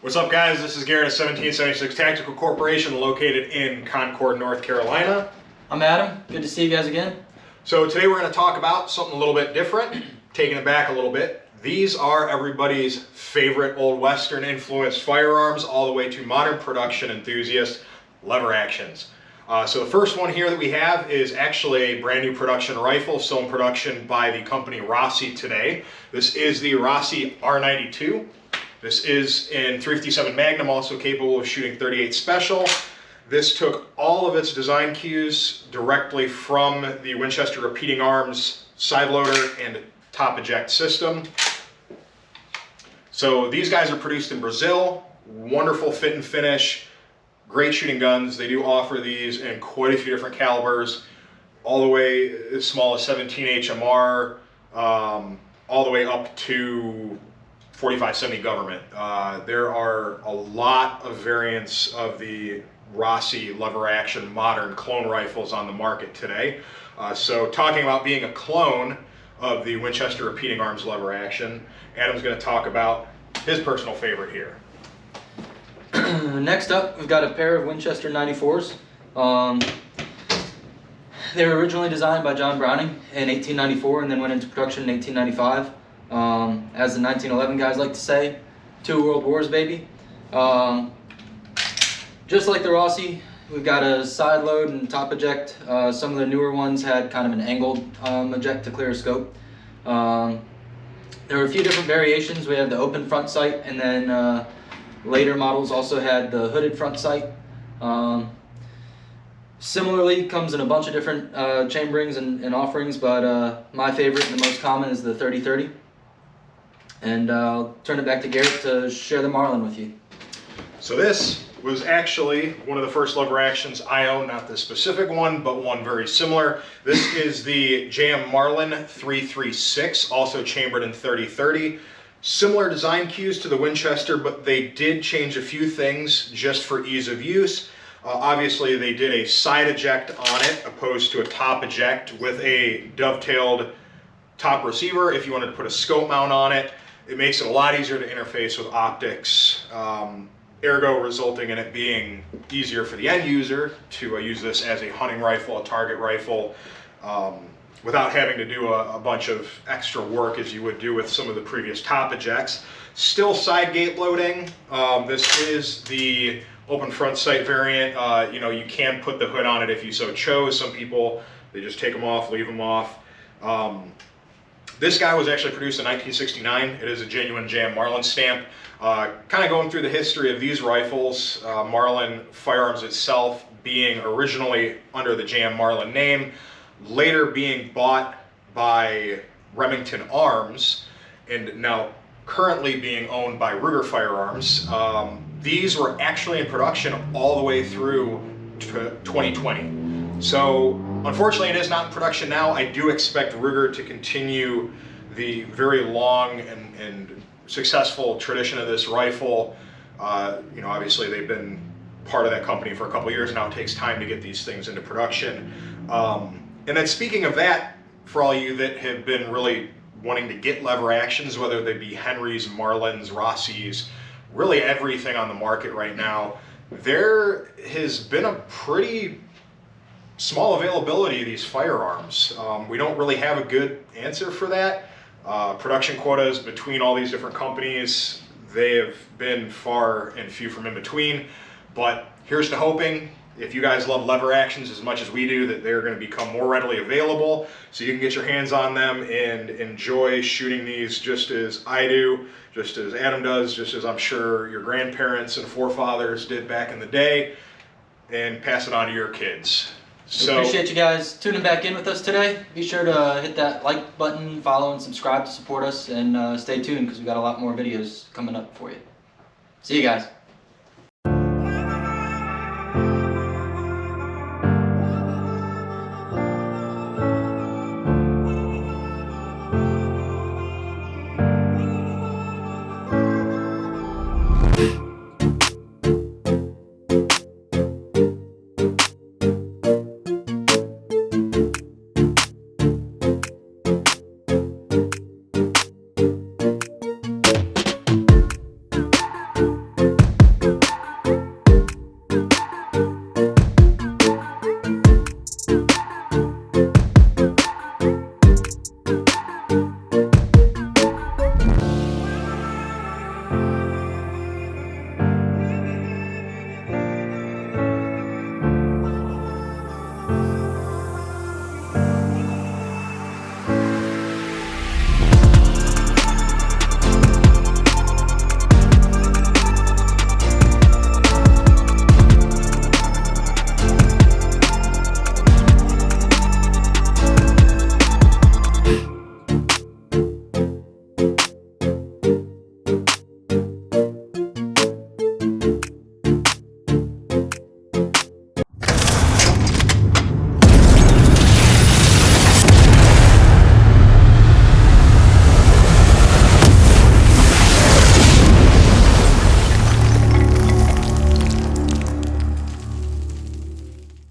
What's up, guys? This is Garrett of 1776 Tactical Corporation, located in Concord, North Carolina. I'm Adam. Good to see you guys again. So today we're going to talk about something a little bit different, taking it back a little bit. These are everybody's favorite old Western influenced firearms, all the way to modern production enthusiasts, lever actions. So the first one here that we have is actually a brand new production rifle, still in production by the company Rossi today. This is the Rossi R92. This is in 357 Magnum, also capable of shooting .38 Special. This took all of its design cues directly from the Winchester repeating arms side loader and top eject system. So these guys are produced in Brazil. Wonderful fit and finish, great shooting guns. They do offer these in quite a few different calibers, all the way as small as 17 HMR, all the way up to 45-70 government. There are a lot of variants of the Rossi lever action modern clone rifles on the market today. So talking about being a clone of the Winchester repeating arms lever action, Adam's going to talk about his personal favorite here. Next up, we've got a pair of Winchester 94s. They were originally designed by John Browning in 1894 and then went into production in 1895. As the 1911 guys like to say, 2 world wars, baby. Just like the Rossi, we've got a side load and top eject. Some of the newer ones had kind of an angled eject to clear a scope. There were a few different variations. We have the open front sight, and then later models also had the hooded front sight. Similarly, comes in a bunch of different chamberings and offerings, but my favorite and the most common is the 30-30. And I'll turn it back to Garrett to share the Marlin with you. So this was actually one of the first lever actions I own, not the specific one, but one very similar. This is the JM Marlin 336, also chambered in 30-30. Similar design cues to the Winchester, but they did change a few things just for ease of use. Obviously, they did a side eject on it, opposed to a top eject with a dovetailed top receiver. If you wanted to put a scope mount on it, it makes it a lot easier to interface with optics, ergo resulting in it being easier for the end user to use this as a hunting rifle, a target rifle, without having to do a bunch of extra work as you would do with some of the previous top ejects. Still side gate loading. This is the open front sight variant. You can put the hood on it if you so chose. Some people, they just take them off, leave them off. This guy was actually produced in 1969. It is a genuine JM Marlin stamp. Kind of going through the history of these rifles, Marlin Firearms itself being originally under the JM Marlin name, later being bought by Remington Arms, and now currently being owned by Ruger Firearms. These were actually in production all the way through 2020. So unfortunately it is not in production now. I do expect Ruger to continue the very long and successful tradition of this rifle. Obviously they've been part of that company for a couple years now. It takes time to get these things into production. And then speaking of that, for all you that have been really wanting to get lever actions, whether they be Henrys, Marlins, Rossis, really everything on the market right now, there has been a pretty small availability of these firearms. We don't really have a good answer for that. Production quotas between all these different companies, they have been far and few from in between. But here's to hoping, if you guys love lever actions as much as we do, that they're going to become more readily available so you can get your hands on them and enjoy shooting these just as I do, just as Adam does, just as I'm sure your grandparents and forefathers did back in the day, and pass it on to your kids. So, appreciate you guys tuning back in with us today. Be sure to hit that like button, follow and subscribe to support us, and stay tuned because we got a lot more videos coming up for you. See you guys.